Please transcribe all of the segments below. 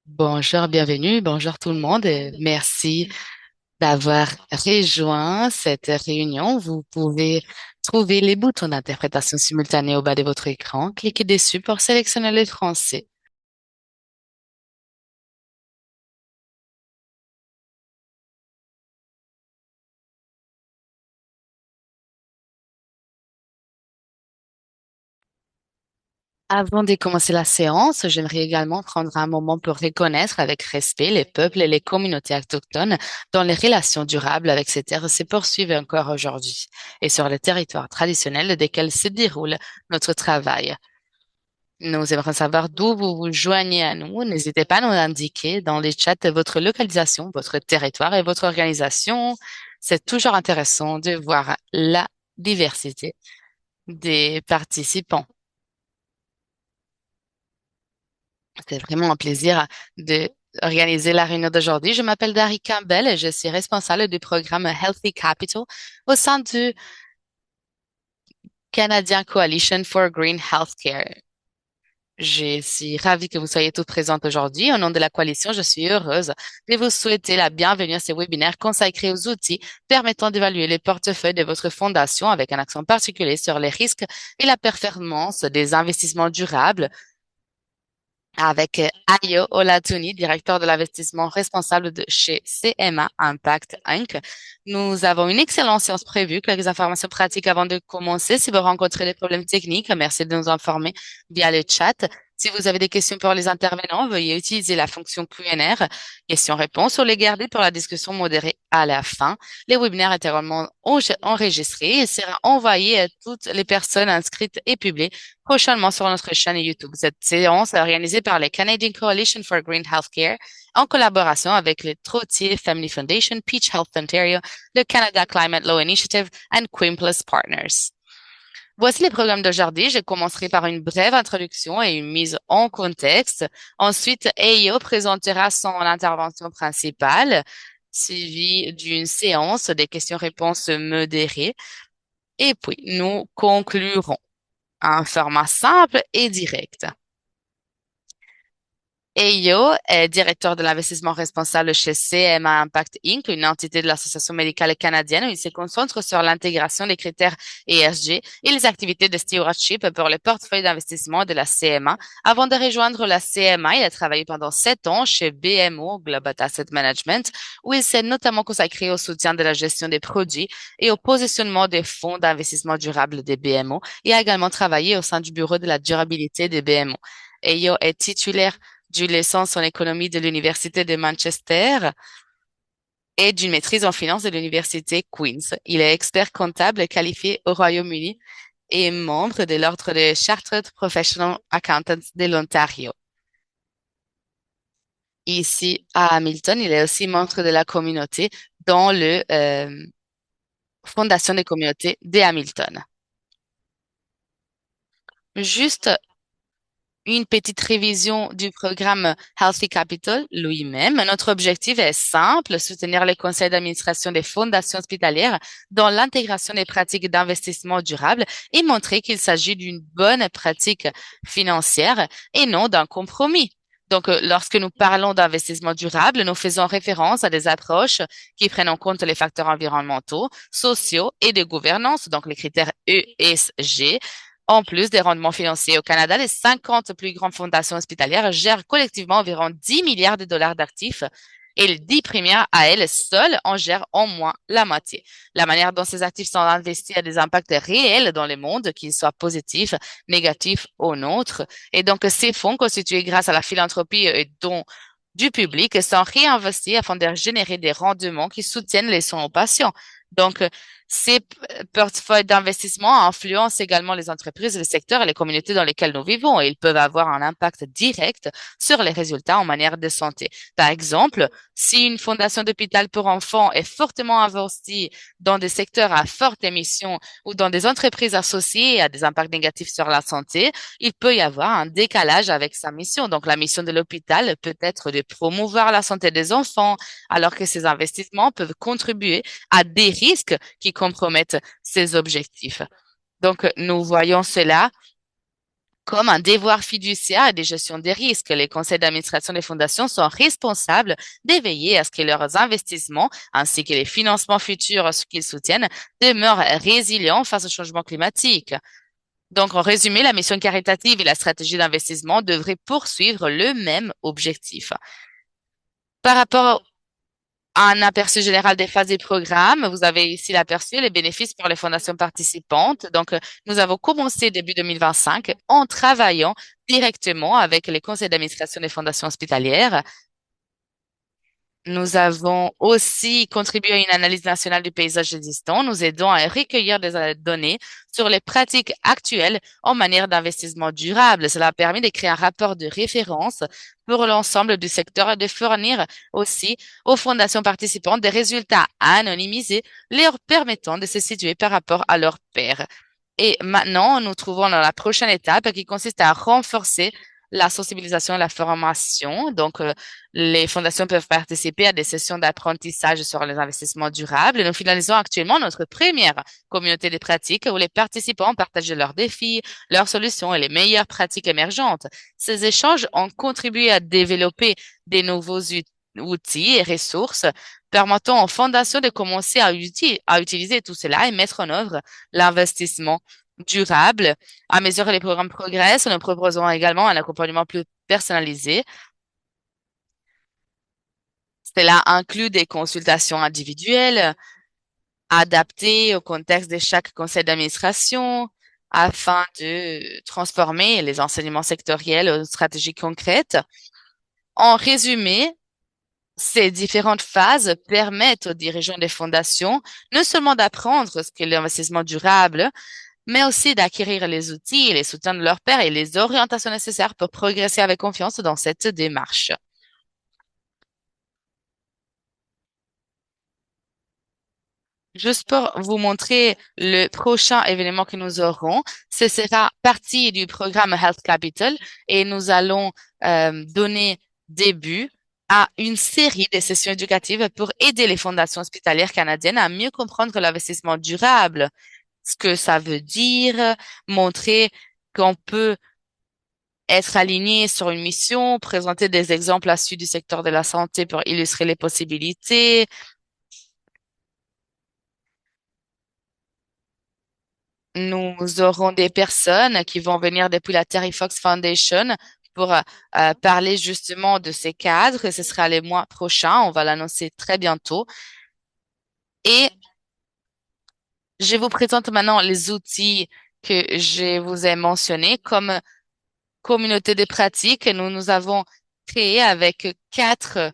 Bonjour, bienvenue, bonjour tout le monde et merci d'avoir rejoint cette réunion. Vous pouvez trouver les boutons d'interprétation simultanée au bas de votre écran. Cliquez dessus pour sélectionner le français. Avant de commencer la séance, j'aimerais également prendre un moment pour reconnaître avec respect les peuples et les communautés autochtones dont les relations durables avec ces terres se poursuivent encore aujourd'hui et sur les territoires traditionnels desquels se déroule notre travail. Nous aimerions savoir d'où vous vous joignez à nous. N'hésitez pas à nous indiquer dans les chats votre localisation, votre territoire et votre organisation. C'est toujours intéressant de voir la diversité des participants. C'est vraiment un plaisir de organiser la réunion d'aujourd'hui. Je m'appelle Dari Campbell et je suis responsable du programme Healthy Capital au sein du Canadian Coalition for Green Healthcare. Je suis ravie que vous soyez toutes présentes aujourd'hui. Au nom de la coalition, je suis heureuse de vous souhaiter la bienvenue à ce webinaire consacré aux outils permettant d'évaluer les portefeuilles de votre fondation avec un accent particulier sur les risques et la performance des investissements durables avec Ayo Olatuni, directeur de l'investissement responsable de chez CMA Impact Inc. Nous avons une excellente séance prévue. Quelques informations pratiques avant de commencer. Si vous rencontrez des problèmes techniques, merci de nous informer via le chat. Si vous avez des questions pour les intervenants, veuillez utiliser la fonction Q&R, questions-réponses, ou les garder pour la discussion modérée à la fin. Les webinaires intégralement enregistrés et sera envoyé à toutes les personnes inscrites et publiées prochainement sur notre chaîne YouTube. Cette séance est organisée par le Canadian Coalition for Green Healthcare en collaboration avec le Trottier Family Foundation, Peach Health Ontario, le Canada Climate Law Initiative et Quimplus Partners. Voici les programmes d'aujourd'hui. Je commencerai par une brève introduction et une mise en contexte. Ensuite, Ayo présentera son intervention principale, suivie d'une séance des questions-réponses modérées. Et puis, nous conclurons un format simple et direct. Eyo est directeur de l'investissement responsable chez CMA Impact Inc., une entité de l'Association médicale canadienne où il se concentre sur l'intégration des critères ESG et les activités de stewardship pour le portefeuille d'investissement de la CMA. Avant de rejoindre la CMA, il a travaillé pendant 7 ans chez BMO, Global Asset Management, où il s'est notamment consacré au soutien de la gestion des produits et au positionnement des fonds d'investissement durable des BMO et a également travaillé au sein du bureau de la durabilité des BMO. Eyo est titulaire d'une licence en économie de l'Université de Manchester et d'une maîtrise en finance de l'Université Queen's. Il est expert comptable qualifié au Royaume-Uni et membre de l'Ordre des Chartered Professional Accountants de l'Ontario. Ici, à Hamilton, il est aussi membre de la communauté dans le Fondation des communautés de Hamilton. Juste une petite révision du programme Healthy Capital lui-même. Notre objectif est simple, soutenir les conseils d'administration des fondations hospitalières dans l'intégration des pratiques d'investissement durable et montrer qu'il s'agit d'une bonne pratique financière et non d'un compromis. Donc, lorsque nous parlons d'investissement durable, nous faisons référence à des approches qui prennent en compte les facteurs environnementaux, sociaux et de gouvernance, donc les critères ESG. En plus des rendements financiers au Canada, les 50 plus grandes fondations hospitalières gèrent collectivement environ 10 milliards de dollars d'actifs et les 10 premières à elles seules en gèrent au moins la moitié. La manière dont ces actifs sont investis a des impacts réels dans le monde, qu'ils soient positifs, négatifs ou neutres. Et donc, ces fonds constitués grâce à la philanthropie et dont du public sont réinvestis afin de générer des rendements qui soutiennent les soins aux patients. Donc, ces portefeuilles d'investissement influencent également les entreprises, les secteurs et les communautés dans lesquelles nous vivons et ils peuvent avoir un impact direct sur les résultats en matière de santé. Par exemple, si une fondation d'hôpital pour enfants est fortement investie dans des secteurs à forte émission ou dans des entreprises associées à des impacts négatifs sur la santé, il peut y avoir un décalage avec sa mission. Donc, la mission de l'hôpital peut être de promouvoir la santé des enfants, alors que ces investissements peuvent contribuer à des risques qui compromettent ces objectifs. Donc, nous voyons cela comme un devoir fiduciaire et de gestion des risques. Les conseils d'administration des fondations sont responsables d'éveiller à ce que leurs investissements ainsi que les financements futurs qu'ils soutiennent demeurent résilients face au changement climatique. Donc, en résumé, la mission caritative et la stratégie d'investissement devraient poursuivre le même objectif. Par rapport à un aperçu général des phases du programme, vous avez ici l'aperçu les bénéfices pour les fondations participantes. Donc, nous avons commencé début 2025 en travaillant directement avec les conseils d'administration des fondations hospitalières. Nous avons aussi contribué à une analyse nationale du paysage existant, nous aidons à recueillir des données sur les pratiques actuelles en matière d'investissement durable. Cela a permis de créer un rapport de référence pour l'ensemble du secteur et de fournir aussi aux fondations participantes des résultats anonymisés leur permettant de se situer par rapport à leurs pairs. Et maintenant, nous trouvons dans la prochaine étape qui consiste à renforcer la sensibilisation et la formation. Donc, les fondations peuvent participer à des sessions d'apprentissage sur les investissements durables. Et nous finalisons actuellement notre première communauté de pratiques où les participants partagent leurs défis, leurs solutions et les meilleures pratiques émergentes. Ces échanges ont contribué à développer des nouveaux outils et ressources permettant aux fondations de commencer à utiliser tout cela et mettre en œuvre l'investissement durable. À mesure que les programmes progressent, nous proposons également un accompagnement plus personnalisé. Cela inclut des consultations individuelles adaptées au contexte de chaque conseil d'administration afin de transformer les enseignements sectoriels aux stratégies concrètes. En résumé, ces différentes phases permettent aux dirigeants des fondations non seulement d'apprendre ce qu'est l'investissement durable, mais aussi d'acquérir les outils et les soutiens de leur pairs et les orientations nécessaires pour progresser avec confiance dans cette démarche. Juste pour vous montrer le prochain événement que nous aurons, ce sera partie du programme Health Capital et nous allons donner début à une série de sessions éducatives pour aider les fondations hospitalières canadiennes à mieux comprendre l'investissement durable, ce que ça veut dire, montrer qu'on peut être aligné sur une mission, présenter des exemples à suivre du secteur de la santé pour illustrer les possibilités. Nous aurons des personnes qui vont venir depuis la Terry Fox Foundation pour parler justement de ces cadres. Ce sera les mois prochains. On va l'annoncer très bientôt. Et je vous présente maintenant les outils que je vous ai mentionnés comme communauté de pratique. Nous avons créé avec quatre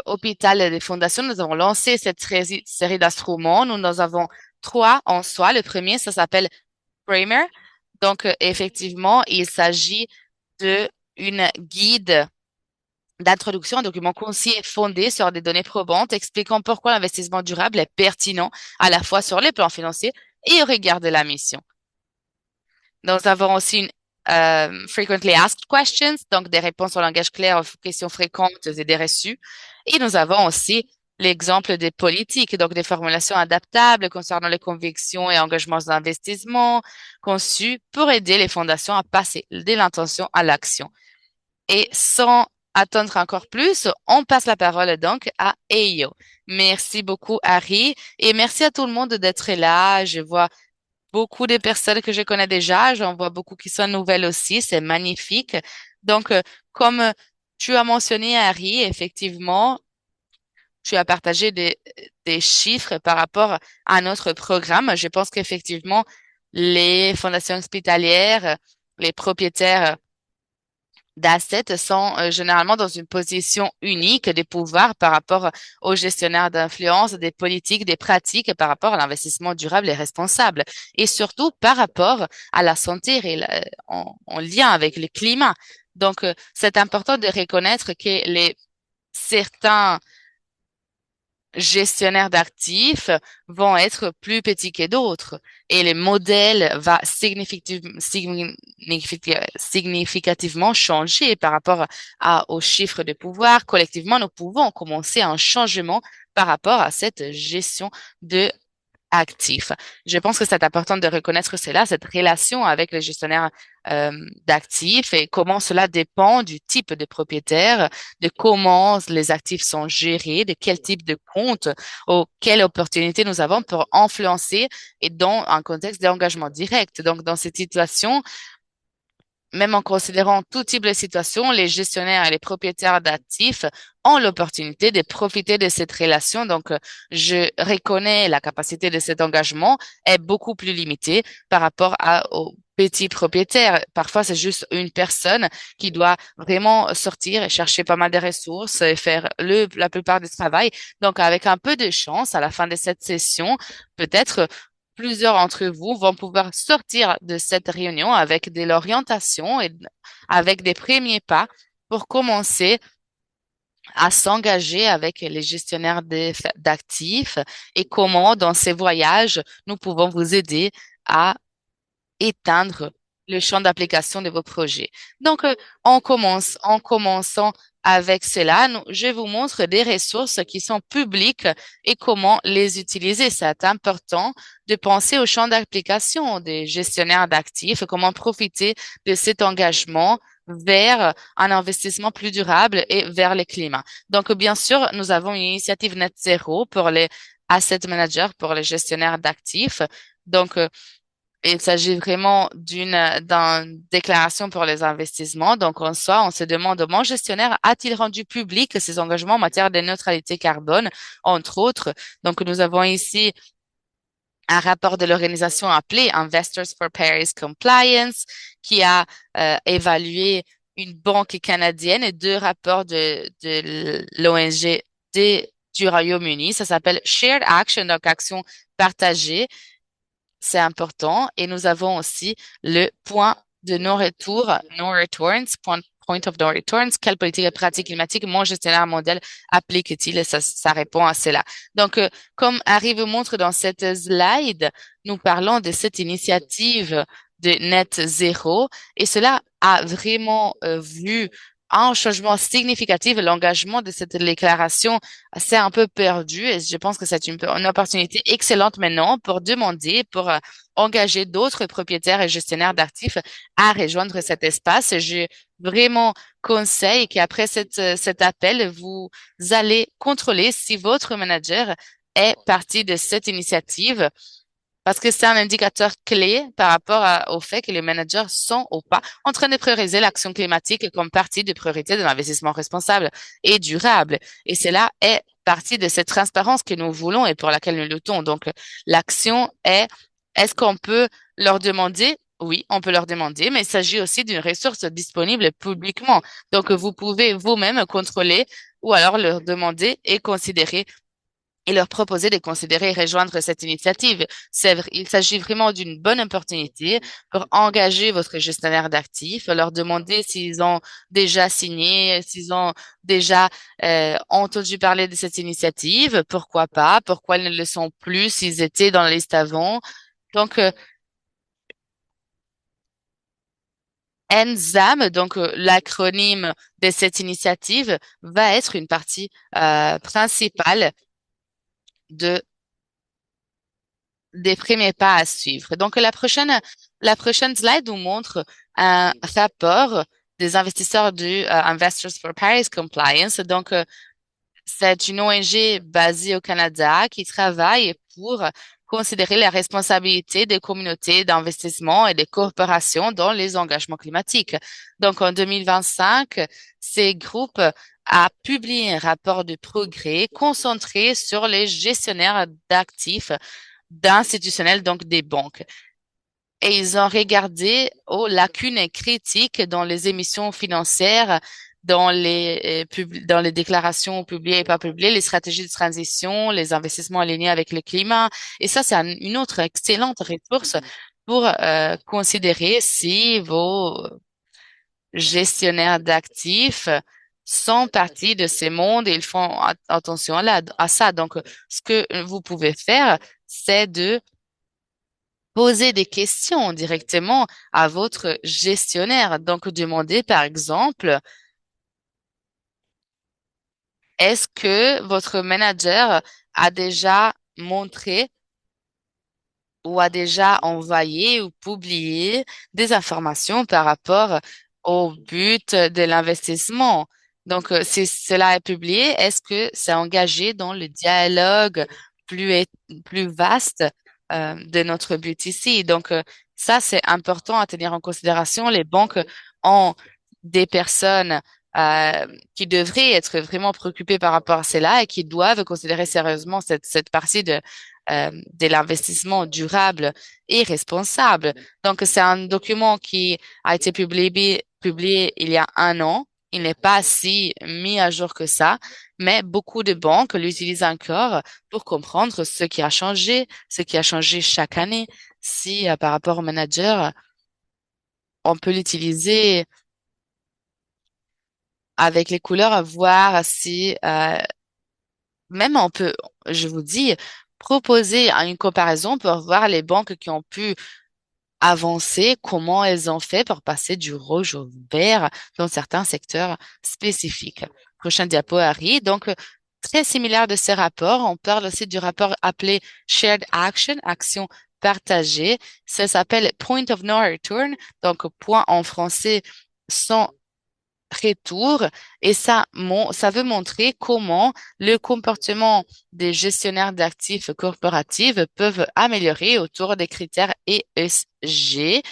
hôpitaux et des fondations. Nous avons lancé cette série d'instruments. Nous en avons trois en soi. Le premier, ça s'appelle Kramer. Donc, effectivement, il s'agit de une guide d'introduction, un document concis et fondé sur des données probantes expliquant pourquoi l'investissement durable est pertinent à la fois sur les plans financiers et au regard de la mission. Nous avons aussi une frequently asked questions, donc des réponses en langage clair aux questions fréquentes et des reçus. Et nous avons aussi l'exemple des politiques, donc des formulations adaptables concernant les convictions et engagements d'investissement conçus pour aider les fondations à passer de l'intention à l'action. Et sans attendre encore plus, on passe la parole donc à Eyo. Merci beaucoup, Harry, et merci à tout le monde d'être là. Je vois beaucoup de personnes que je connais déjà. J'en vois beaucoup qui sont nouvelles aussi. C'est magnifique. Donc, comme tu as mentionné, Harry, effectivement, tu as partagé des chiffres par rapport à notre programme. Je pense qu'effectivement, les fondations hospitalières, les propriétaires d'assets sont généralement dans une position unique des pouvoirs par rapport aux gestionnaires d'influence, des politiques, des pratiques par rapport à l'investissement durable et responsable. Et surtout par rapport à la santé en lien avec le climat. Donc, c'est important de reconnaître que certains gestionnaires d'actifs vont être plus petits que d'autres et les modèles va significativement changer par rapport aux chiffres de pouvoir. Collectivement, nous pouvons commencer un changement par rapport à cette gestion de actifs. Je pense que c'est important de reconnaître cela, cette relation avec les gestionnaires euh, d'actifs et comment cela dépend du type de propriétaire, de comment les actifs sont gérés, de quel type de compte ou quelle opportunité nous avons pour influencer et dans un contexte d'engagement direct. Donc, dans cette situation, même en considérant tout type de situation, les gestionnaires et les propriétaires d'actifs ont l'opportunité de profiter de cette relation. Donc, je reconnais la capacité de cet engagement est beaucoup plus limitée par rapport aux petits propriétaires. Parfois, c'est juste une personne qui doit vraiment sortir et chercher pas mal de ressources et faire la plupart du travail. Donc, avec un peu de chance, à la fin de cette session, peut-être plusieurs d'entre vous vont pouvoir sortir de cette réunion avec de l'orientation et avec des premiers pas pour commencer à s'engager avec les gestionnaires d'actifs et comment, dans ces voyages, nous pouvons vous aider à éteindre le champ d'application de vos projets. Donc, en commençant avec cela, je vous montre des ressources qui sont publiques et comment les utiliser. C'est important de penser au champ d'application des gestionnaires d'actifs, comment profiter de cet engagement vers un investissement plus durable et vers le climat. Donc, bien sûr, nous avons une initiative net zéro pour les asset managers, pour les gestionnaires d'actifs. Donc, il s'agit vraiment d'une déclaration pour les investissements. Donc, en soi, on se demande, mon gestionnaire a-t-il rendu public ses engagements en matière de neutralité carbone, entre autres? Donc, nous avons ici un rapport de l'organisation appelé Investors for Paris Compliance qui a évalué une banque canadienne et deux rapports de l'ONG du Royaume-Uni. Ça s'appelle Shared Action, donc action partagée. C'est important. Et nous avons aussi le point de non-retour, no returns, point of no returns. Quelle politique et pratique climatique mon gestionnaire modèle applique-t-il? Et ça répond à cela. Donc, comme Harry vous montre dans cette slide, nous parlons de cette initiative de net zéro et cela a vraiment vu un changement significatif. L'engagement de cette déclaration s'est un peu perdu et je pense que c'est une opportunité excellente maintenant pour demander, pour engager d'autres propriétaires et gestionnaires d'actifs à rejoindre cet espace. Je vraiment conseille qu'après cet appel, vous allez contrôler si votre manager est partie de cette initiative parce que c'est un indicateur clé par rapport au fait que les managers sont ou pas en train de prioriser l'action climatique comme partie de priorité de l'investissement responsable et durable. Et cela est partie de cette transparence que nous voulons et pour laquelle nous luttons. Donc, l'action est-ce qu'on peut leur demander? Oui, on peut leur demander, mais il s'agit aussi d'une ressource disponible publiquement. Donc, vous pouvez vous-même contrôler ou alors leur demander et considérer et leur proposer de considérer et rejoindre cette initiative. Il s'agit vraiment d'une bonne opportunité pour engager votre gestionnaire d'actifs, leur demander s'ils ont déjà signé, s'ils ont déjà entendu parler de cette initiative, pourquoi pas, pourquoi ils ne le sont plus, s'ils étaient dans la liste avant. Donc, NZAM, donc l'acronyme de cette initiative, va être une partie principale de des premiers pas à suivre. Donc, la prochaine slide nous montre un rapport des investisseurs du Investors for Paris Compliance. Donc, c'est une ONG basée au Canada qui travaille pour considérer la responsabilité des communautés d'investissement et des corporations dans les engagements climatiques. Donc, en 2025, ces groupes a publié un rapport de progrès concentré sur les gestionnaires d'actifs d'institutionnels, donc des banques. Et ils ont regardé aux lacunes critiques dans les émissions financières, dans les déclarations publiées et pas publiées, les stratégies de transition, les investissements alignés avec le climat. Et ça, c'est une autre excellente ressource pour considérer si vos gestionnaires d'actifs sont partie de ces mondes et ils font attention à ça. Donc, ce que vous pouvez faire, c'est de poser des questions directement à votre gestionnaire. Donc, demander, par exemple, est-ce que votre manager a déjà montré ou a déjà envoyé ou publié des informations par rapport au but de l'investissement? Donc, si cela est publié, est-ce que c'est engagé dans le dialogue plus, plus vaste de notre but ici? Donc, ça, c'est important à tenir en considération. Les banques ont des personnes qui devraient être vraiment préoccupées par rapport à cela et qui doivent considérer sérieusement cette partie de l'investissement durable et responsable. Donc, c'est un document qui a été publié il y a un an. Il n'est pas si mis à jour que ça, mais beaucoup de banques l'utilisent encore pour comprendre ce qui a changé chaque année. Si par rapport au manager, on peut l'utiliser avec les couleurs, voir si même on peut, je vous dis, proposer une comparaison pour voir les banques qui ont pu avancer, comment elles ont fait pour passer du rouge au vert dans certains secteurs spécifiques. Prochain diapo, Harry. Donc, très similaire de ces rapports. On parle aussi du rapport appelé Shared Action, action partagée. Ça s'appelle Point of No Return, donc point en français sans retour. Et ça veut montrer comment le comportement des gestionnaires d'actifs corporatifs peuvent améliorer autour des critères ESG.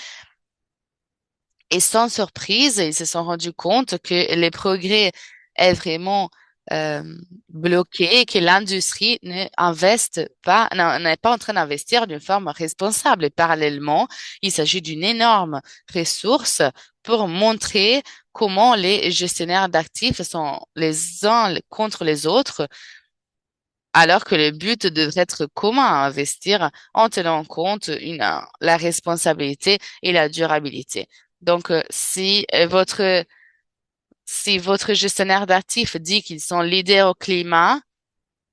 Et sans surprise, ils se sont rendus compte que les progrès est vraiment euh, bloqué et que l'industrie n'est pas en train d'investir d'une forme responsable. Et parallèlement, il s'agit d'une énorme ressource pour montrer comment les gestionnaires d'actifs sont les uns contre les autres, alors que le but devrait être commun à investir en tenant compte la responsabilité et la durabilité. Donc, si votre gestionnaire d'actifs dit qu'ils sont leaders au climat,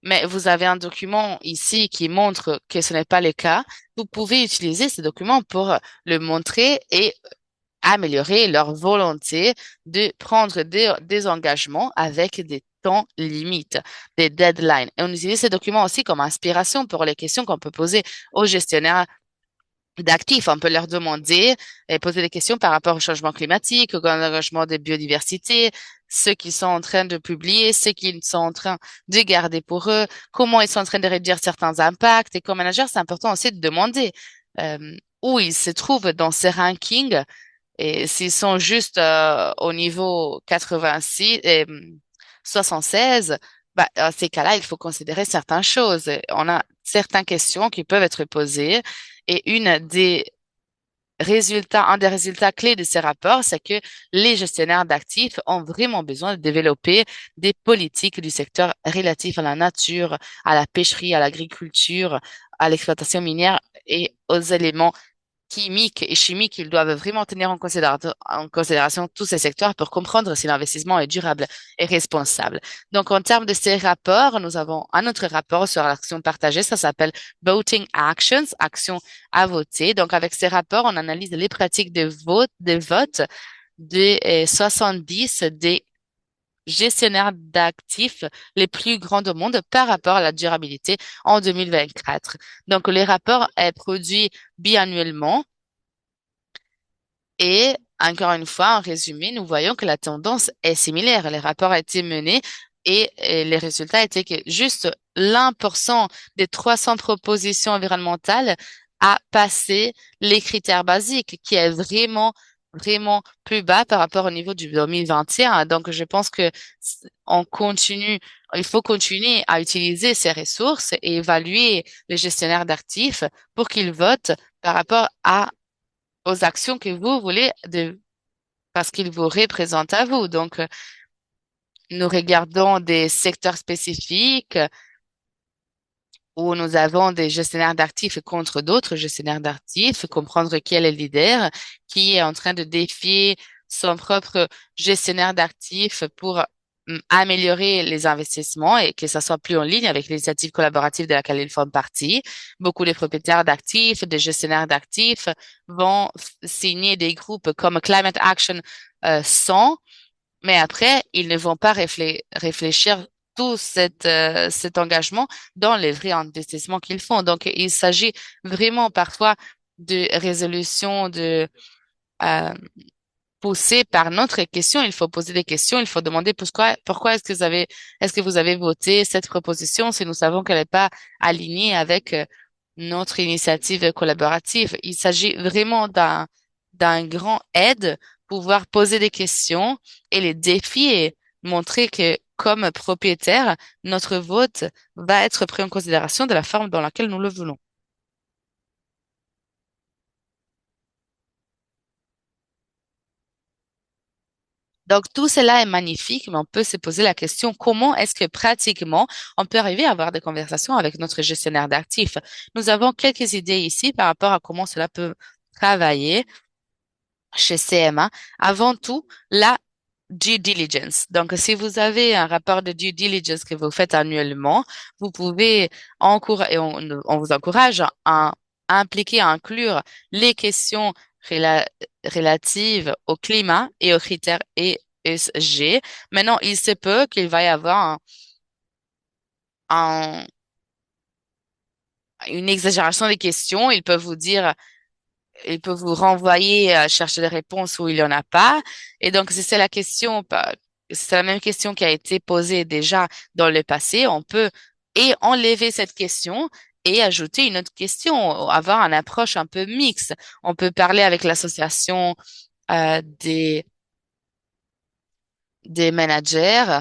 mais vous avez un document ici qui montre que ce n'est pas le cas, vous pouvez utiliser ce document pour le montrer et améliorer leur volonté de prendre des engagements avec des temps limites, des deadlines. Et on utilise ces documents aussi comme inspiration pour les questions qu'on peut poser aux gestionnaires d'actifs. On peut leur demander et poser des questions par rapport au changement climatique, au engagement de biodiversité, ceux qui sont en train de publier, ceux qui sont en train de garder pour eux, comment ils sont en train de réduire certains impacts. Et comme manager, c'est important aussi de demander où ils se trouvent dans ces rankings et s'ils sont juste au niveau 86 et 76, bah, dans ces cas-là, il faut considérer certaines choses. On a certaines questions qui peuvent être posées et un des résultats clés de ces rapports, c'est que les gestionnaires d'actifs ont vraiment besoin de développer des politiques du secteur relatif à la nature, à la pêcherie, à l'agriculture, à l'exploitation minière et aux éléments chimiques et chimiques, ils doivent vraiment tenir en considération tous ces secteurs pour comprendre si l'investissement est durable et responsable. Donc, en termes de ces rapports, nous avons un autre rapport sur l'action partagée, ça s'appelle Voting Actions, action à voter. Donc, avec ces rapports, on analyse les pratiques de vote de 70 des gestionnaires d'actifs les plus grands au monde par rapport à la durabilité en 2024. Donc, les rapports est produit biannuellement et encore une fois, en résumé, nous voyons que la tendance est similaire. Les rapports ont été menés et les résultats étaient que juste l'1% des 300 propositions environnementales a passé les critères basiques, qui est vraiment plus bas par rapport au niveau du 2021. Donc, je pense que il faut continuer à utiliser ces ressources et évaluer les gestionnaires d'actifs pour qu'ils votent par rapport aux actions que vous voulez parce qu'ils vous représentent à vous. Donc, nous regardons des secteurs spécifiques où nous avons des gestionnaires d'actifs contre d'autres gestionnaires d'actifs, comprendre qui est le leader, qui est en train de défier son propre gestionnaire d'actifs pour améliorer les investissements et que ça soit plus en ligne avec l'initiative collaborative de laquelle ils font partie. Beaucoup de propriétaires d'actifs, des gestionnaires d'actifs vont signer des groupes comme Climate Action 100, mais après, ils ne vont pas réfléchir tout cet engagement dans les vrais investissements qu'ils font. Donc, il s'agit vraiment parfois de résolution de euh, poussée par notre question. Il faut poser des questions. Il faut demander pourquoi est-ce que vous avez voté cette proposition si nous savons qu'elle n'est pas alignée avec notre initiative collaborative. Il s'agit vraiment d'un grand aide, pouvoir poser des questions et les défier, montrer que comme propriétaire, notre vote va être pris en considération de la forme dans laquelle nous le voulons. Donc, tout cela est magnifique, mais on peut se poser la question, comment est-ce que pratiquement on peut arriver à avoir des conversations avec notre gestionnaire d'actifs? Nous avons quelques idées ici par rapport à comment cela peut travailler chez CMA. Avant tout, la due diligence. Donc, si vous avez un rapport de due diligence que vous faites annuellement, vous pouvez et on vous encourage à impliquer, à inclure les questions rela- relatives au climat et aux critères ESG. Maintenant, il se peut qu'il va y avoir un- une exagération des questions. Ils peuvent vous dire il peut vous renvoyer à chercher des réponses où il n'y en a pas. Et donc, si c'est la question, c'est la même question qui a été posée déjà dans le passé, on peut et enlever cette question et ajouter une autre question, avoir une approche un peu mixte. On peut parler avec l'association euh, des, des managers.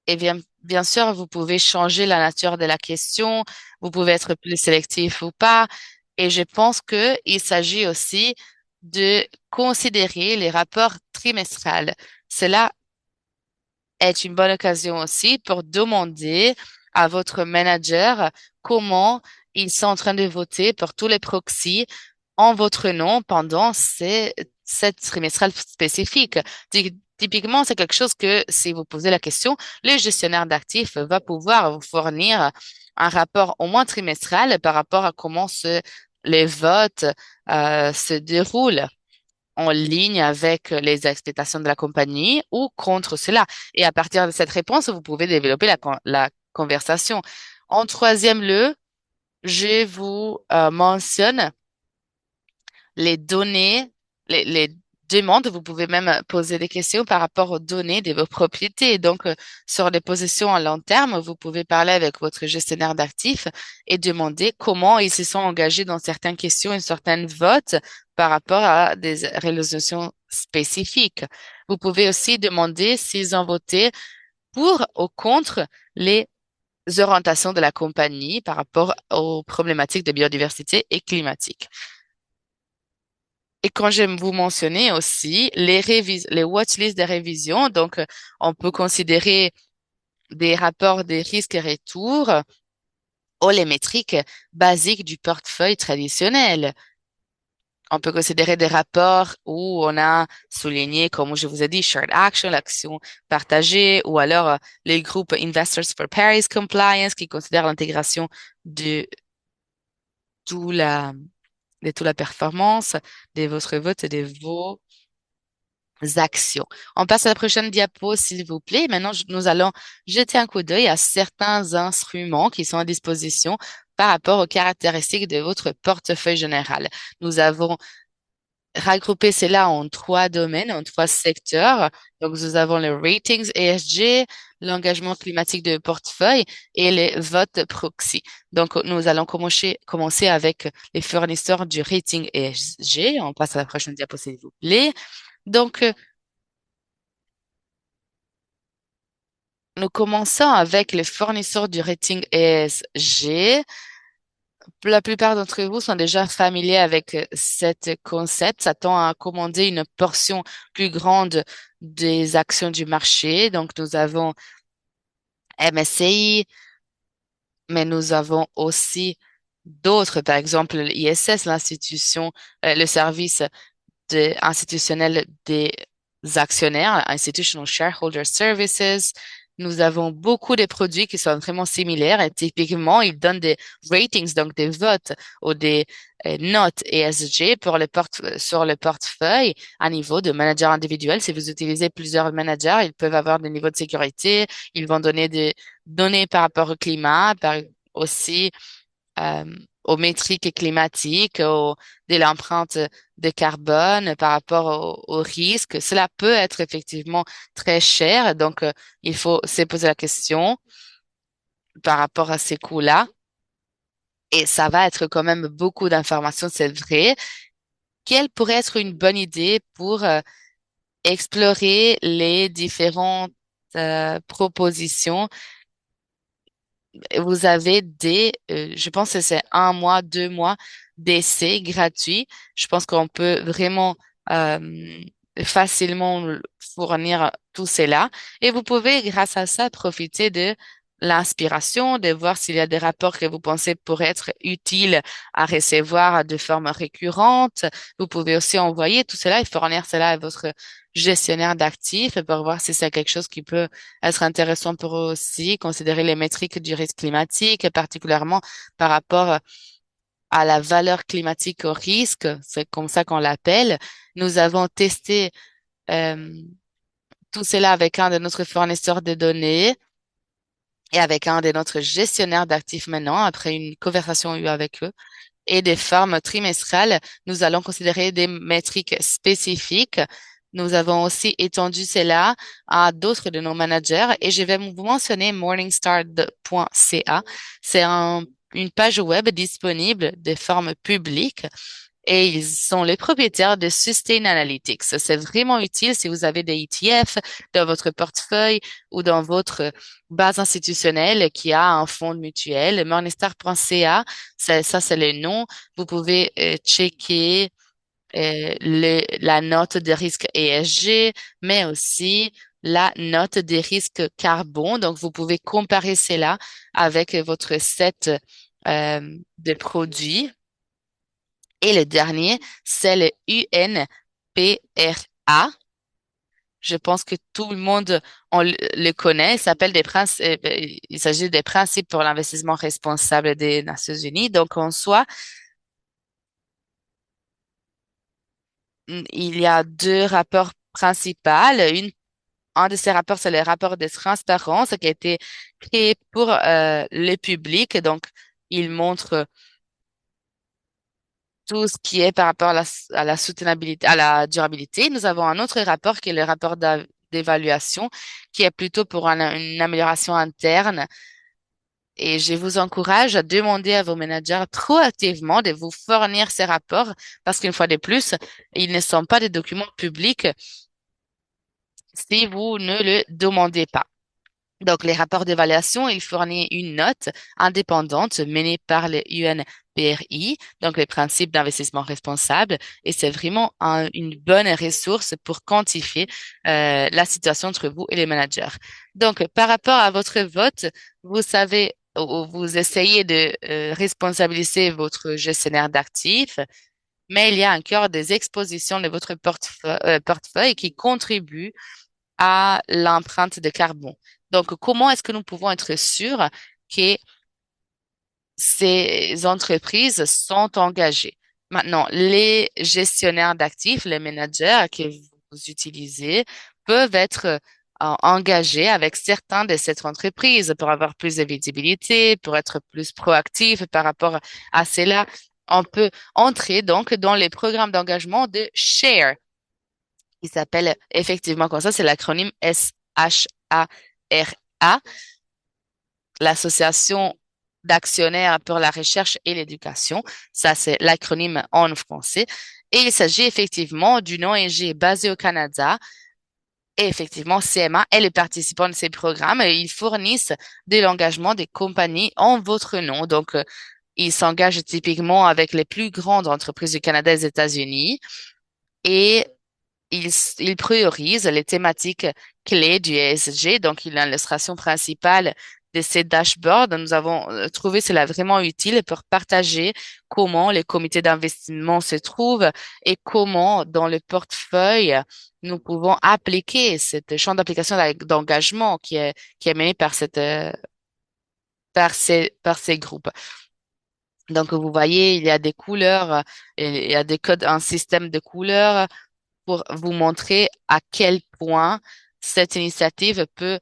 Et bien sûr, vous pouvez changer la nature de la question, vous pouvez être plus sélectif ou pas. Et je pense que il s'agit aussi de considérer les rapports trimestrales. Cela est une bonne occasion aussi pour demander à votre manager comment ils sont en train de voter pour tous les proxys en votre nom pendant cette trimestrale spécifique. Typiquement, c'est quelque chose que si vous posez la question, le gestionnaire d'actifs va pouvoir vous fournir un rapport au moins trimestral par rapport à comment les votes se déroulent en ligne avec les expectations de la compagnie ou contre cela. Et à partir de cette réponse, vous pouvez développer la conversation. En troisième lieu, je vous mentionne les données, les demandes. Vous pouvez même poser des questions par rapport aux données de vos propriétés. Donc, sur des positions à long terme, vous pouvez parler avec votre gestionnaire d'actifs et demander comment ils se sont engagés dans certaines questions et certains votes par rapport à des résolutions spécifiques. Vous pouvez aussi demander s'ils ont voté pour ou contre les orientations de la compagnie par rapport aux problématiques de biodiversité et climatique. Et quand j'aime vous mentionner aussi les watchlists de révision, donc on peut considérer des rapports des risques et retours ou les métriques basiques du portefeuille traditionnel. On peut considérer des rapports où on a souligné, comme je vous ai dit, shared action, l'action partagée, ou alors les groupes Investors for Paris Compliance qui considèrent l'intégration de tout la, de toute la performance de votre vote et de vos actions. On passe à la prochaine diapo, s'il vous plaît. Maintenant, nous allons jeter un coup d'œil à certains instruments qui sont à disposition par rapport aux caractéristiques de votre portefeuille général. Nous avons regroupé cela en trois domaines, en trois secteurs. Donc, nous avons les ratings ESG, l'engagement climatique de portefeuille et les votes proxy. Donc, nous allons commencer avec les fournisseurs du rating ESG. On passe à la prochaine diapo, s'il vous plaît. Donc, nous commençons avec les fournisseurs du rating ESG. La plupart d'entre vous sont déjà familiers avec cet concept. Ça tend à commander une portion plus grande des actions du marché. Donc, nous avons MSCI, mais nous avons aussi d'autres, par exemple l'ISS, le service institutionnel actionnaires, Institutional Shareholder Services. Nous avons beaucoup de produits qui sont vraiment similaires et typiquement, ils donnent des ratings, donc des votes ou des notes ESG pour sur le portefeuille à niveau de manager individuel. Si vous utilisez plusieurs managers, ils peuvent avoir des niveaux de sécurité. Ils vont donner des données par rapport au climat, aussi euh, aux métriques climatiques, de l'empreinte de carbone par rapport au risque. Cela peut être effectivement très cher, donc il faut se poser la question par rapport à ces coûts-là. Et ça va être quand même beaucoup d'informations, c'est vrai. Quelle pourrait être une bonne idée pour explorer les différentes propositions? Vous avez je pense que c'est 1 mois, 2 mois d'essai gratuit. Je pense qu'on peut vraiment euh, facilement fournir tout cela. Et vous pouvez, grâce à ça, profiter de l'inspiration, de voir s'il y a des rapports que vous pensez pourraient être utiles à recevoir de forme récurrente. Vous pouvez aussi envoyer tout cela et fournir cela à votre gestionnaire d'actifs pour voir si c'est quelque chose qui peut être intéressant pour eux aussi, considérer les métriques du risque climatique, particulièrement par rapport à la valeur climatique au risque, c'est comme ça qu'on l'appelle. Nous avons testé euh, tout cela avec un de notre fournisseurs de données et avec un de notre gestionnaire d'actifs maintenant, après une conversation eue avec eux et des formes trimestrales, nous allons considérer des métriques spécifiques. Nous avons aussi étendu cela à d'autres de nos managers et je vais vous mentionner morningstar.ca. C'est une page web disponible de forme publique et ils sont les propriétaires de Sustain Analytics. C'est vraiment utile si vous avez des ETF dans votre portefeuille ou dans votre base institutionnelle qui a un fonds mutuel. Morningstar.ca, ça c'est le nom. Vous pouvez checker la note de risque ESG, mais aussi la note des risques carbone. Donc, vous pouvez comparer cela avec votre set de produits. Et le dernier, c'est le UNPRA. Je pense que tout le monde le connaît. Il s'appelle il s'agit des principes pour l'investissement responsable des Nations Unies. Donc, en soi, il y a deux rapports principaux. Un de ces rapports, c'est le rapport de transparence qui a été créé pour le public. Donc, il montre tout ce qui est par rapport à la soutenabilité, à la durabilité. Nous avons un autre rapport qui est le rapport d'évaluation, qui est plutôt pour une amélioration interne. Et je vous encourage à demander à vos managers proactivement de vous fournir ces rapports parce qu'une fois de plus, ils ne sont pas des documents publics si vous ne le demandez pas. Donc, les rapports d'évaluation, il fournit une note indépendante menée par le UNPRI, donc les principes d'investissement responsable, et c'est vraiment une bonne ressource pour quantifier la situation entre vous et les managers. Donc, par rapport à votre vote, vous savez, ou vous essayez de responsabiliser votre gestionnaire d'actifs, mais il y a encore des expositions de votre portefeuille qui contribuent à l'empreinte de carbone. Donc, comment est-ce que nous pouvons être sûrs que ces entreprises sont engagées? Maintenant, les gestionnaires d'actifs, les managers que vous utilisez peuvent être engagés avec certains de cette entreprise pour avoir plus de visibilité, pour être plus proactifs par rapport à cela. On peut entrer donc dans les programmes d'engagement de SHARE, qui s'appelle effectivement comme ça, c'est l'acronyme SHARA, l'Association d'actionnaires pour la recherche et l'éducation. Ça, c'est l'acronyme en français. Et il s'agit effectivement d'une ONG basée au Canada. Et effectivement, CMA est le participant de ces programmes et ils fournissent de l'engagement des compagnies en votre nom. Donc, ils s'engagent typiquement avec les plus grandes entreprises du Canada et des États-Unis. Et il priorise les thématiques clés du ESG, donc il a l'illustration principale de ces dashboards, nous avons trouvé cela vraiment utile pour partager comment les comités d'investissement se trouvent et comment dans le portefeuille nous pouvons appliquer cette champ d'application d'engagement qui est mené par par ces groupes. Donc, vous voyez, il y a des couleurs, il y a des codes, un système de couleurs pour vous montrer à quel point cette initiative peut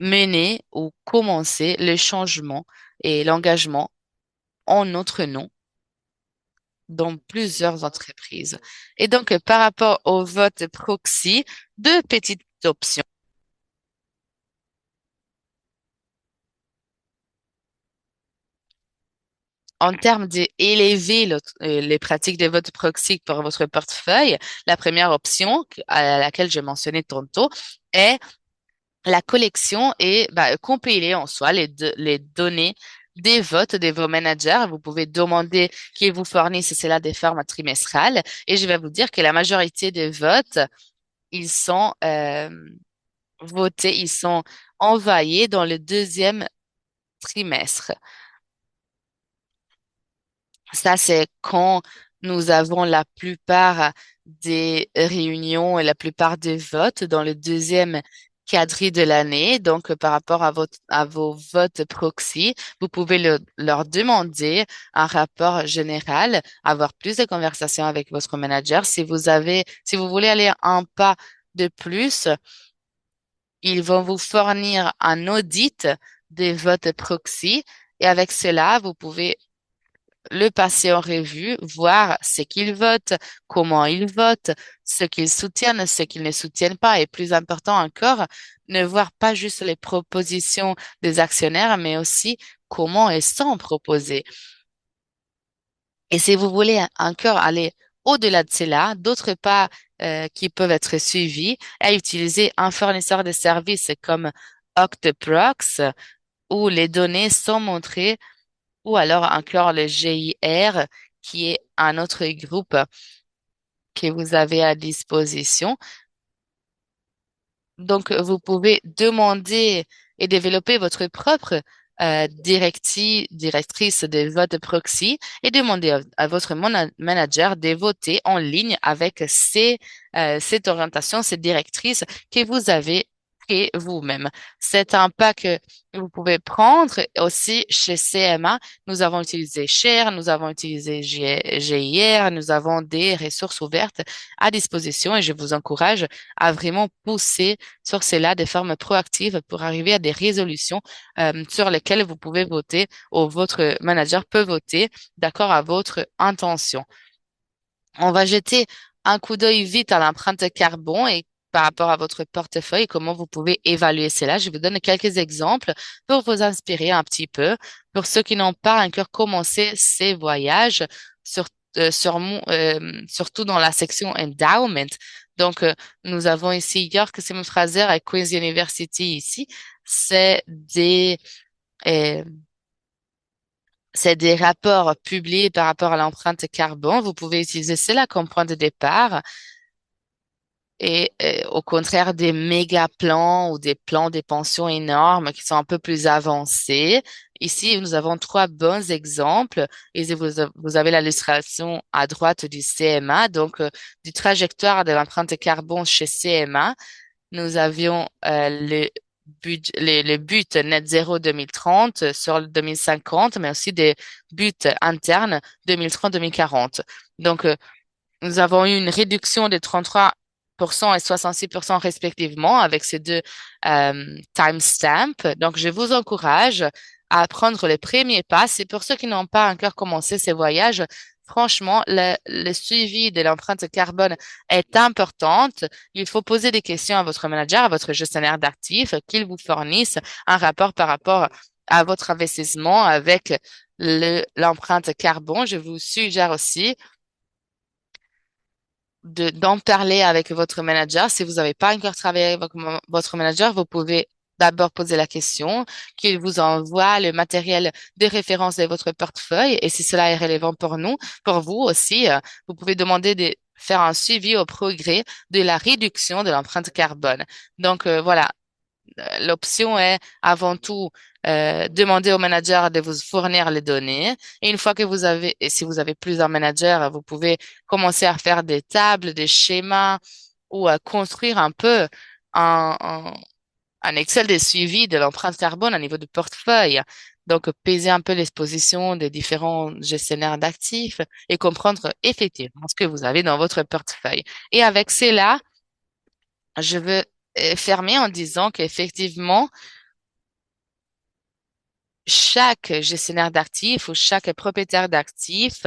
mener ou commencer le changement et l'engagement en notre nom dans plusieurs entreprises. Et donc, par rapport au vote proxy, deux petites options. En termes d'élever les pratiques de vote proxy pour votre portefeuille, la première option à laquelle je mentionnais tantôt est la collection et compiler en soi les données des votes de vos managers. Vous pouvez demander qu'ils vous fournissent cela des formes trimestrales et je vais vous dire que la majorité des votes, ils sont votés, ils sont envoyés dans le deuxième trimestre. Ça, c'est quand nous avons la plupart des réunions et la plupart des votes dans le deuxième quadri de l'année. Donc, par rapport à vos votes proxy, vous pouvez leur demander un rapport général, avoir plus de conversations avec votre manager. Si vous voulez aller un pas de plus, ils vont vous fournir un audit des votes proxy. Et avec cela, vous pouvez le passer en revue, voir ce qu'ils votent, comment ils votent, ce qu'ils soutiennent, ce qu'ils ne soutiennent pas, et plus important encore, ne voir pas juste les propositions des actionnaires, mais aussi comment elles sont proposées. Et si vous voulez encore aller au-delà de cela, d'autres pas qui peuvent être suivis est utiliser un fournisseur de services comme Octoprox, où les données sont montrées ou alors encore le GIR, qui est un autre groupe que vous avez à disposition. Donc, vous pouvez demander et développer votre propre directrice de vote proxy et demander à votre manager de voter en ligne avec cette orientation, cette directrice que vous avez créée vous-même. C'est un pas que vous pouvez prendre aussi chez CMA. Nous avons utilisé Share, nous avons utilisé GIR, nous avons des ressources ouvertes à disposition et je vous encourage à vraiment pousser sur cela de forme proactive pour arriver à des résolutions sur lesquelles vous pouvez voter ou votre manager peut voter d'accord à votre intention. On va jeter un coup d'œil vite à l'empreinte carbone et par rapport à votre portefeuille, comment vous pouvez évaluer cela. Je vous donne quelques exemples pour vous inspirer un petit peu. Pour ceux qui n'ont pas encore commencé ces voyages, sur, surtout dans la section Endowment. Donc, nous avons ici York Simon Fraser et Queen's University ici. C'est des, euh, c'est des rapports publiés par rapport à l'empreinte carbone. Vous pouvez utiliser cela comme point de départ et au contraire des méga plans ou des plans des pensions énormes qui sont un peu plus avancés. Ici, nous avons trois bons exemples. Et vous avez l'illustration à droite du CMA, donc du trajectoire de l'empreinte carbone chez CMA. Nous avions le but net zéro 2030 sur le 2050, mais aussi des buts internes 2030-2040. Donc, nous avons eu une réduction de 33% et 66% respectivement avec ces deux timestamps. Donc, je vous encourage à prendre les premiers pas. C'est pour ceux qui n'ont pas encore commencé ces voyages. Franchement, le suivi de l'empreinte carbone est importante. Il faut poser des questions à votre manager, à votre gestionnaire d'actifs, qu'il vous fournisse un rapport par rapport à votre investissement avec l'empreinte carbone. Je vous suggère aussi d'en parler avec votre manager. Si vous n'avez pas encore travaillé avec votre manager, vous pouvez d'abord poser la question, qu'il vous envoie le matériel de référence de votre portefeuille et si cela est relevant pour nous, pour vous aussi, vous pouvez demander de faire un suivi au progrès de la réduction de l'empreinte carbone. Donc voilà, l'option est avant tout demander au manager de vous fournir les données. Et une fois que vous avez, et si vous avez plusieurs managers, vous pouvez commencer à faire des tables, des schémas ou à construire un peu un, un, un Excel de suivi de l'empreinte carbone à niveau du portefeuille. Donc, peser un peu l'exposition des différents gestionnaires d'actifs et comprendre effectivement ce que vous avez dans votre portefeuille. Et avec cela, je veux fermer en disant qu'effectivement, chaque gestionnaire d'actifs ou chaque propriétaire d'actifs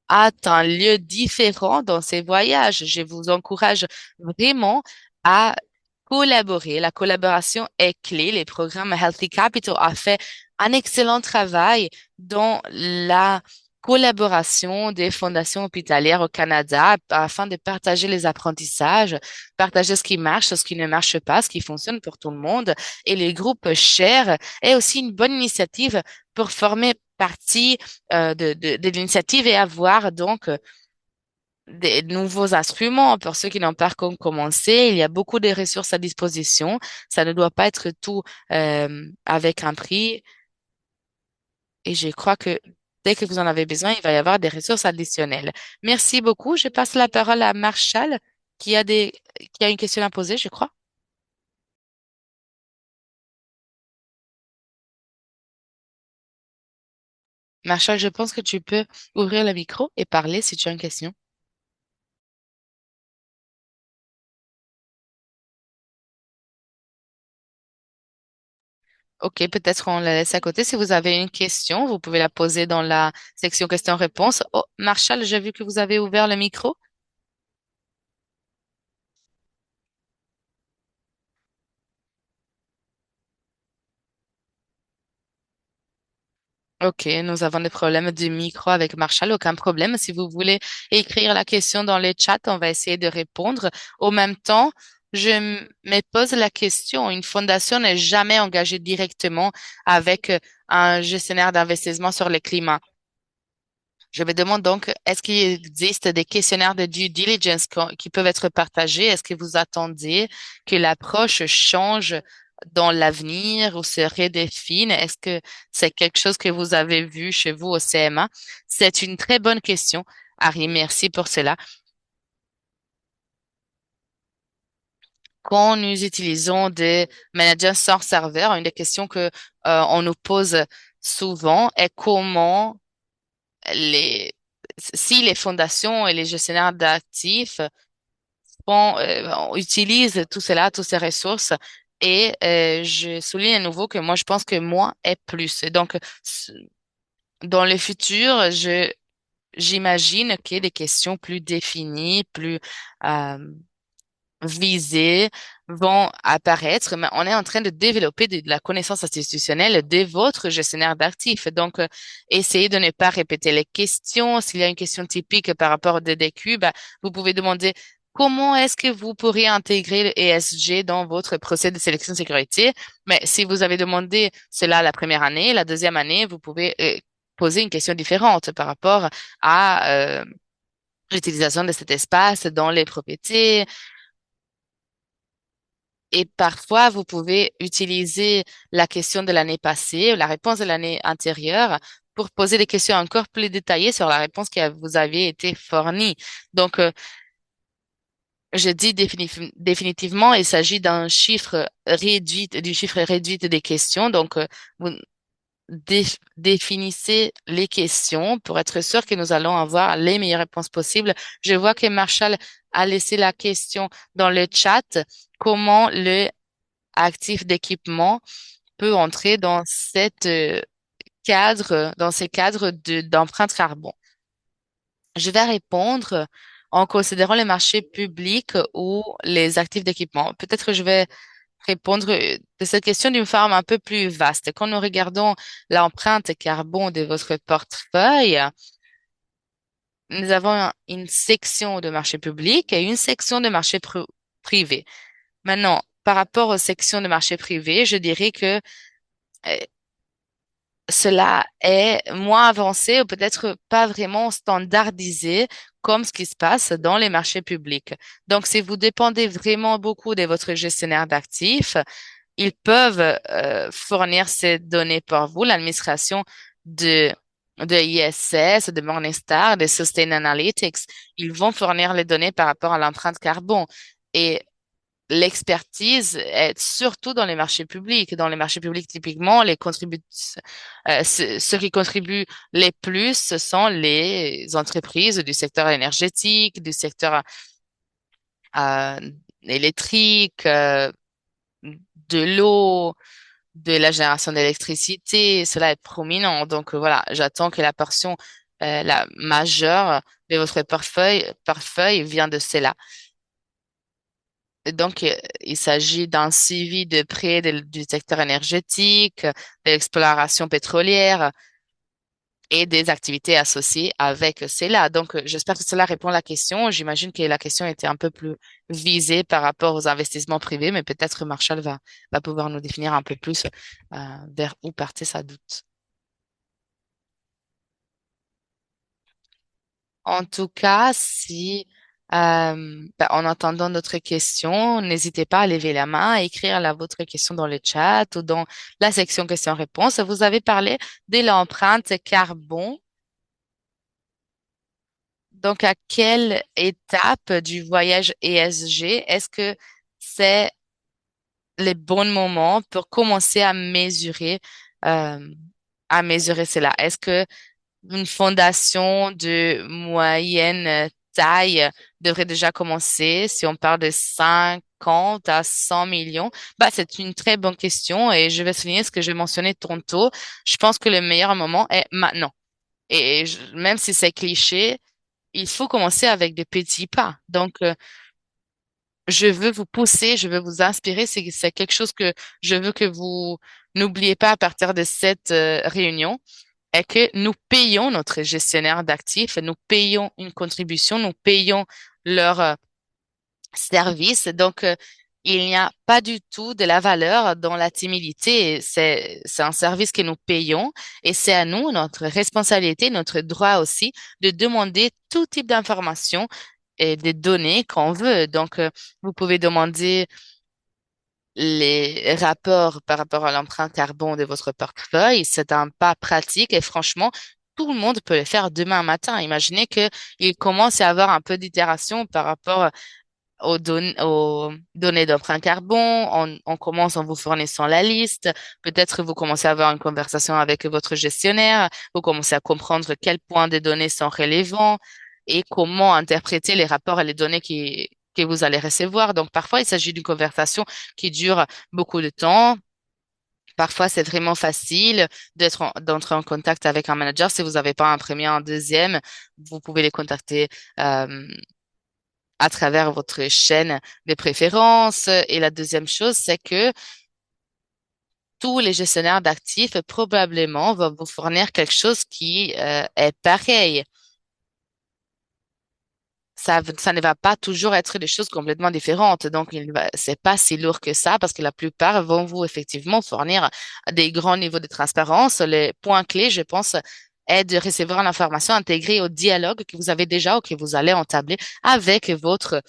a un lieu différent dans ses voyages. Je vous encourage vraiment à collaborer. La collaboration est clé. Les programmes Healthy Capital a fait un excellent travail dans la collaboration des fondations hospitalières au Canada afin de partager les apprentissages, partager ce qui marche, ce qui ne marche pas, ce qui fonctionne pour tout le monde. Et les groupes Share est aussi une bonne initiative pour former partie de l'initiative et avoir donc des nouveaux instruments pour ceux qui n'ont pas encore commencé. Il y a beaucoup de ressources à disposition. Ça ne doit pas être tout avec un prix. Et je crois que dès que vous en avez besoin, il va y avoir des ressources additionnelles. Merci beaucoup. Je passe la parole à Marshall qui a une question à poser, je crois. Marshall, je pense que tu peux ouvrir le micro et parler si tu as une question. Ok, peut-être on la laisse à côté. Si vous avez une question, vous pouvez la poser dans la section questions-réponses. Oh, Marshall, j'ai vu que vous avez ouvert le micro. Ok, nous avons des problèmes de micro avec Marshall. Aucun problème. Si vous voulez écrire la question dans le chat, on va essayer de répondre. Au même temps, me pose la question. Une fondation n'est jamais engagée directement avec un gestionnaire d'investissement sur le climat. Je me demande donc, est-ce qu'il existe des questionnaires de due diligence qui peuvent être partagés? Est-ce que vous attendez que l'approche change dans l'avenir ou se redéfine? Est-ce que c'est quelque chose que vous avez vu chez vous au CMA? C'est une très bonne question, Harry. Merci pour cela. Quand nous utilisons des managers sans serveur, une des questions que on nous pose souvent est comment les si les fondations et les gestionnaires d'actifs utilisent tout cela, toutes ces ressources. Et je souligne à nouveau que moi, je pense que moins est plus. Donc, dans le futur, j'imagine que des questions plus définies, plus euh, visées vont apparaître, mais on est en train de développer de la connaissance institutionnelle de votre gestionnaire d'actifs. Donc, essayez de ne pas répéter les questions. S'il y a une question typique par rapport au DDQ, bah, vous pouvez demander comment est-ce que vous pourriez intégrer le ESG dans votre procès de sélection de sécurité. Mais si vous avez demandé cela la première année, la deuxième année, vous pouvez poser une question différente par rapport à l'utilisation de cet espace dans les propriétés, et parfois, vous pouvez utiliser la question de l'année passée ou la réponse de l'année antérieure pour poser des questions encore plus détaillées sur la réponse qui vous avait été fournie. Donc, je dis définitivement, il s'agit d'un chiffre réduit, du chiffre réduit des questions. Donc, vous définissez les questions pour être sûr que nous allons avoir les meilleures réponses possibles. Je vois que Marshall a laissé la question dans le chat. Comment le actif d'équipement peut entrer dans cette cadre, dans ces cadres d'empreinte carbone. Je vais répondre en considérant les marchés publics ou les actifs d'équipement. Peut-être que je vais répondre de cette question d'une forme un peu plus vaste. Quand nous regardons l'empreinte carbone de votre portefeuille, nous avons une section de marché public et une section de marché privé. Maintenant, par rapport aux sections de marché privé, je dirais que euh, cela est moins avancé ou peut-être pas vraiment standardisé comme ce qui se passe dans les marchés publics. Donc, si vous dépendez vraiment beaucoup de votre gestionnaire d'actifs, ils peuvent fournir ces données pour vous. L'administration de, de ISS, de Morningstar, de Sustainalytics, ils vont fournir les données par rapport à l'empreinte carbone. Et l'expertise est surtout dans les marchés publics. Dans les marchés publics, typiquement, ceux qui contribuent les plus, ce sont les entreprises du secteur énergétique, du secteur euh, électrique, de l'eau, de la génération d'électricité. Cela est prominent. Donc voilà, j'attends que la portion la majeure de votre portefeuille vient de cela. Donc, il s'agit d'un suivi de près du secteur énergétique, de l'exploration pétrolière et des activités associées avec cela. Donc, j'espère que cela répond à la question. J'imagine que la question était un peu plus visée par rapport aux investissements privés, mais peut-être Marshall va pouvoir nous définir un peu plus vers où partait sa doute. En tout cas, si en attendant d'autres questions, n'hésitez pas à lever la main, à écrire votre question dans le chat ou dans la section questions-réponses. Vous avez parlé de l'empreinte carbone. Donc, à quelle étape du voyage ESG est-ce que c'est les bons moments pour commencer euh, à mesurer cela? Est-ce que une fondation de moyenne taille devrait déjà commencer. Si on parle de 50 à 100 millions, bah, c'est une très bonne question et je vais souligner ce que j'ai mentionné tantôt. Je pense que le meilleur moment est maintenant. Et même si c'est cliché, il faut commencer avec des petits pas. Donc, je veux vous pousser, je veux vous inspirer. C'est quelque chose que je veux que vous n'oubliez pas à partir de cette réunion est que nous payons notre gestionnaire d'actifs, nous payons une contribution, nous payons leur service. Donc, il n'y a pas du tout de la valeur dans la timidité. C'est un service que nous payons et c'est à nous, notre responsabilité, notre droit aussi, de demander tout type d'informations et des données qu'on veut. Donc, vous pouvez demander les rapports par rapport à l'empreinte carbone de votre portefeuille. C'est un pas pratique et franchement, tout le monde peut le faire demain matin. Imaginez qu'il commence à avoir un peu d'itération par rapport aux données d'empreinte carbone. On commence en vous fournissant la liste. Peut-être vous commencez à avoir une conversation avec votre gestionnaire. Vous commencez à comprendre quels points des données sont relevants et comment interpréter les rapports et les données que vous allez recevoir. Donc, parfois, il s'agit d'une conversation qui dure beaucoup de temps. Parfois, c'est vraiment facile d'entrer en contact avec un manager. Si vous n'avez pas un premier, un deuxième, vous pouvez les contacter euh, à travers votre chaîne de préférences. Et la deuxième chose, c'est que tous les gestionnaires d'actifs probablement vont vous fournir quelque chose qui est pareil. Ça ne va pas toujours être des choses complètement différentes. Donc, c'est pas si lourd que ça parce que la plupart vont vous effectivement fournir des grands niveaux de transparence. Les points clés, je pense, est de recevoir l'information intégrée au dialogue que vous avez déjà ou que vous allez entabler avec votre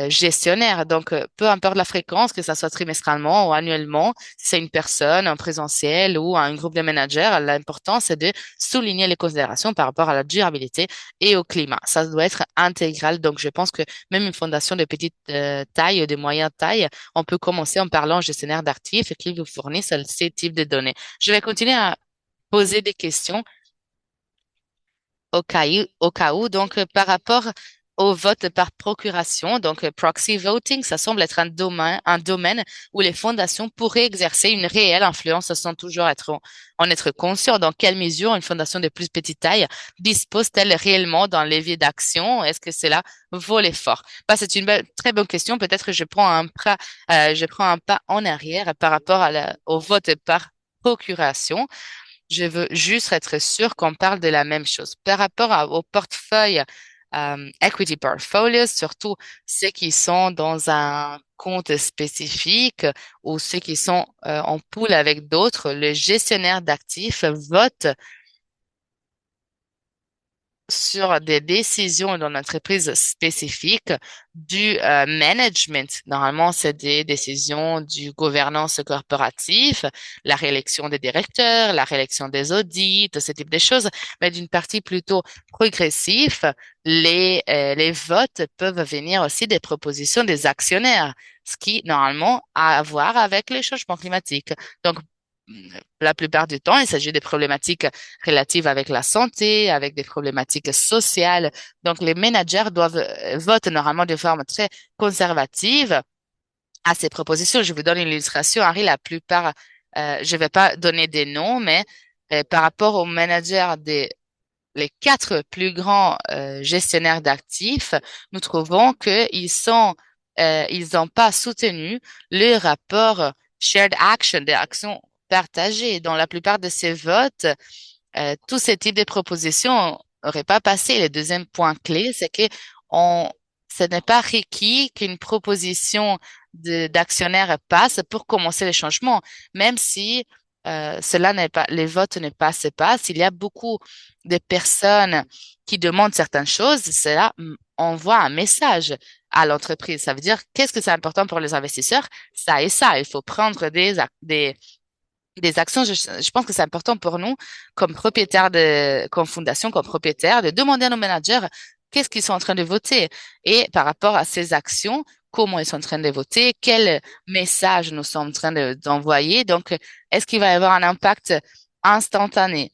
gestionnaire. Donc, peu importe la fréquence, que ça soit trimestralement ou annuellement, si c'est une personne, en présentiel ou un groupe de managers, l'important, c'est de souligner les considérations par rapport à la durabilité et au climat. Ça doit être intégral. Donc, je pense que même une fondation de petite taille, de moyenne taille, on peut commencer en parlant au gestionnaire d'actifs qui vous fournissent ces types de données. Je vais continuer à poser des questions au cas où. Donc, par rapport au vote par procuration, donc proxy voting, ça semble être un domaine où les fondations pourraient exercer une réelle influence sans toujours en être conscient. Dans quelle mesure une fondation de plus petite taille dispose-t-elle réellement d'un levier d'action? Est-ce que cela vaut l'effort? Bah, c'est une très bonne question. Peut-être que je prends un pas en arrière par rapport au vote par procuration. Je veux juste être sûr qu'on parle de la même chose. Par rapport au portefeuille equity portfolios, surtout ceux qui sont dans un compte spécifique ou ceux qui sont en pool avec d'autres, le gestionnaire d'actifs vote sur des décisions dans l'entreprise spécifique du management. Normalement, c'est des décisions du gouvernance corporatif, la réélection des directeurs, la réélection des audits, ce type de choses, mais d'une partie plutôt progressive, les votes peuvent venir aussi des propositions des actionnaires, ce qui normalement a à voir avec les changements climatiques. Donc, la plupart du temps, il s'agit des problématiques relatives avec la santé, avec des problématiques sociales. Donc, les managers doivent voter normalement de forme très conservative à ces propositions. Je vous donne une illustration, Harry. La plupart, je ne vais pas donner des noms, mais par rapport aux managers des les quatre plus grands gestionnaires d'actifs, nous trouvons ils n'ont pas soutenu le rapport Shared Action, des actions partagées. Dans la plupart de ces votes, tous ces types de propositions n'auraient pas passé. Le deuxième point clé, c'est que on, ce n'est pas requis qu'une proposition d'actionnaire passe pour commencer les changements, même si cela n'est pas, les votes ne passent pas. S'il y a beaucoup de personnes qui demandent certaines choses, cela envoie un message à l'entreprise. Ça veut dire, qu'est-ce que c'est important pour les investisseurs? Ça et ça. Il faut prendre des actions. Je pense que c'est important pour nous, comme propriétaires comme fondation, comme propriétaires, de demander à nos managers qu'est-ce qu'ils sont en train de voter et par rapport à ces actions, comment ils sont en train de voter, quel message nous sommes en train d'envoyer. Donc, est-ce qu'il va y avoir un impact instantané?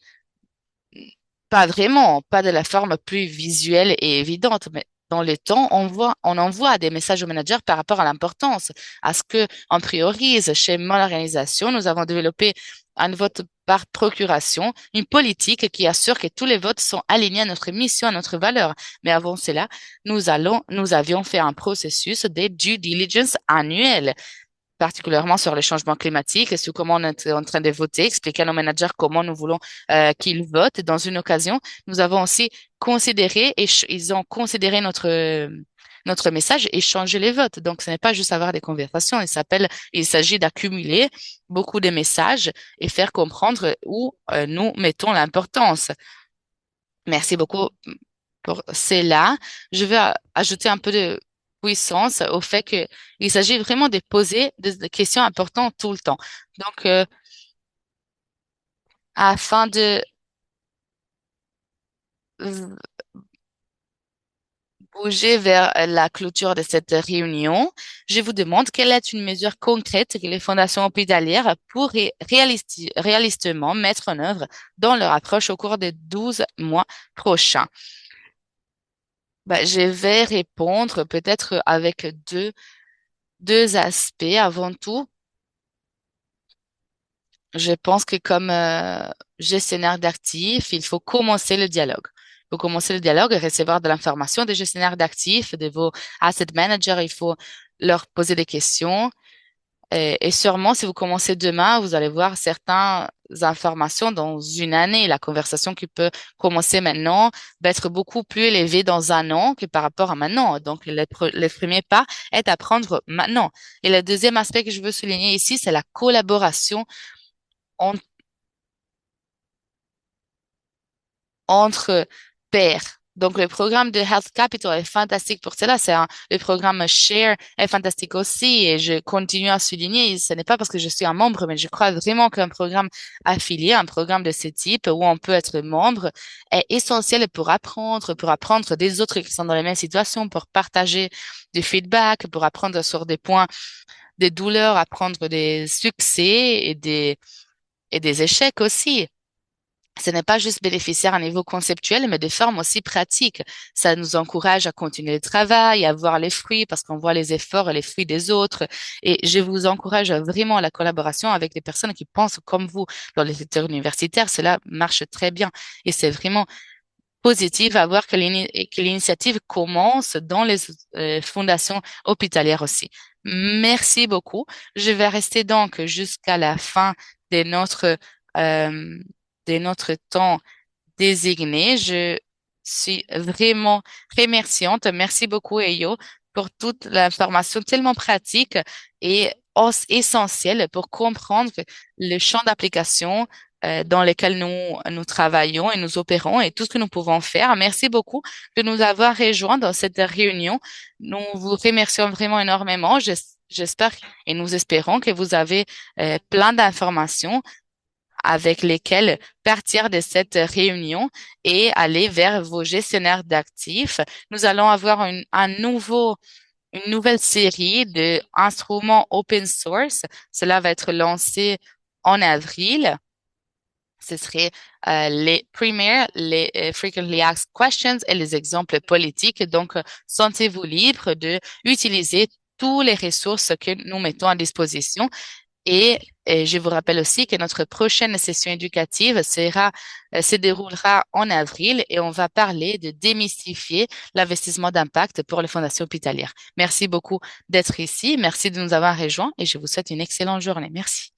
Pas vraiment, pas de la forme plus visuelle et évidente, mais dans le temps, on envoie des messages aux managers par rapport à l'importance, à ce que on priorise. Chez mon organisation, nous avons développé un vote par procuration, une politique qui assure que tous les votes sont alignés à notre mission, à notre valeur. Mais avant cela, nous avions fait un processus de due diligence annuel, particulièrement sur les changements climatiques et sur comment on est en train de voter, expliquer à nos managers comment nous voulons qu'ils votent. Dans une occasion, nous avons aussi considéré et ils ont considéré notre message et changé les votes. Donc, ce n'est pas juste avoir des conversations. Il s'agit d'accumuler beaucoup de messages et faire comprendre où nous mettons l'importance. Merci beaucoup pour cela. Je vais ajouter un peu de puissance au fait que il s'agit vraiment de poser des questions importantes tout le temps. Donc, afin de v- bouger vers la clôture de cette réunion, je vous demande quelle est une mesure concrète que les fondations hospitalières pourraient réalistement mettre en œuvre dans leur approche au cours des 12 mois prochains. Ben, je vais répondre peut-être avec deux aspects. Avant tout, je pense que comme gestionnaire d'actifs, il faut commencer le dialogue. Il faut commencer le dialogue et recevoir de l'information des gestionnaires d'actifs, de vos asset managers. Il faut leur poser des questions. Et sûrement, si vous commencez demain, vous allez voir certaines informations dans une année. La conversation qui peut commencer maintenant va être beaucoup plus élevée dans un an que par rapport à maintenant. Donc, le premier pas est à prendre maintenant. Et le deuxième aspect que je veux souligner ici, c'est la collaboration entre pairs. Donc, le programme de Health Capital est fantastique pour cela. Le programme Share est fantastique aussi et je continue à souligner, ce n'est pas parce que je suis un membre, mais je crois vraiment qu'un programme affilié, un programme de ce type où on peut être membre est essentiel pour apprendre des autres qui sont dans les mêmes situations, pour partager du feedback, pour apprendre sur des points, des douleurs, apprendre des succès et des échecs aussi. Ce n'est pas juste bénéficiaire à un niveau conceptuel, mais de forme aussi pratique. Ça nous encourage à continuer le travail, à voir les fruits, parce qu'on voit les efforts et les fruits des autres. Et je vous encourage vraiment à la collaboration avec des personnes qui pensent comme vous. Dans les secteurs universitaires, cela marche très bien. Et c'est vraiment positif à voir que que l'initiative commence dans les fondations hospitalières aussi. Merci beaucoup. Je vais rester donc jusqu'à la fin de euh, de notre temps désigné. Je suis vraiment remerciante. Merci beaucoup, Eyo, pour toute l'information tellement pratique et essentielle pour comprendre le champ d'application dans lesquels nous travaillons et nous opérons et tout ce que nous pouvons faire. Merci beaucoup de nous avoir rejoints dans cette réunion. Nous vous remercions vraiment énormément. J'espère et nous espérons que vous avez plein d'informations avec lesquelles partir de cette réunion et aller vers vos gestionnaires d'actifs. Nous allons avoir une nouvelle série d'instruments open source. Cela va être lancé en avril. Ce serait les primaires, les frequently asked questions et les exemples politiques. Donc, sentez-vous libre de utiliser toutes les ressources que nous mettons à disposition. Et je vous rappelle aussi que notre prochaine session éducative se déroulera en avril et on va parler de démystifier l'investissement d'impact pour les fondations hospitalières. Merci beaucoup d'être ici. Merci de nous avoir rejoints et je vous souhaite une excellente journée. Merci.